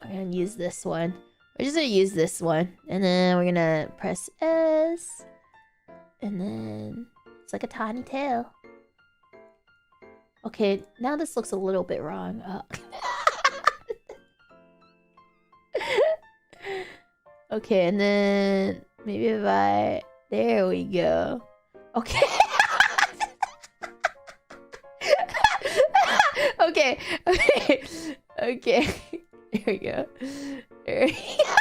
We're gonna use this one. We're just gonna use this one. And then we're gonna press S. And then it's like a tiny tail. Okay, now this looks a little bit wrong. Okay, and then maybe if I... There we go. Okay. Okay. Okay. There we go. There we go.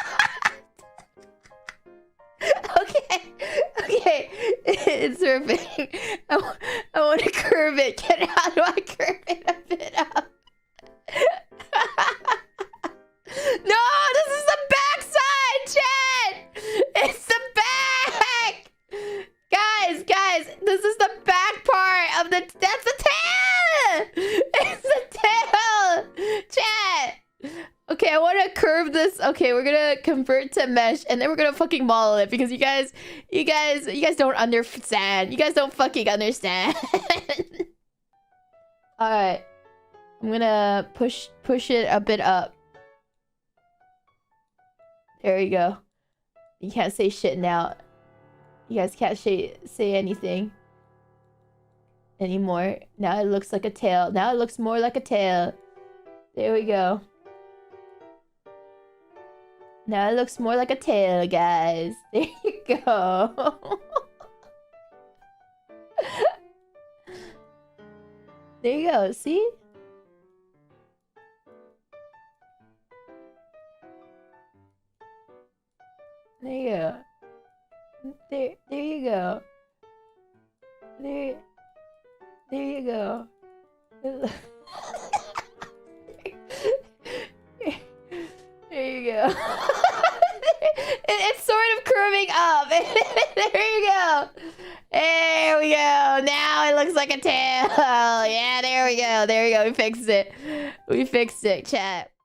Okay. It's perfect. I want to curve it. How do I curve it a bit up? No, this is the back side, Chad! It's the back! Guys, this is the back part of the... That's the tail! It's the tail! Chat! Okay, I want to curve this. Okay, we're gonna convert to mesh, and then we're gonna fucking model it, because you guys don't understand. You guys don't fucking understand. Alright. I'm gonna push it a bit up. There we go. You can't say shit now. You guys can't say anything anymore. Now it looks like a tail. Now it looks more like a tail. There we go. Now it looks more like a tail, guys. There you go. There you go. See? There you go. There you go. There you go. There you go. It's sort of curving up. There you go. There we go. Now it looks like a tail. Yeah, there we go. There we go. We fixed it. We fixed it, chat.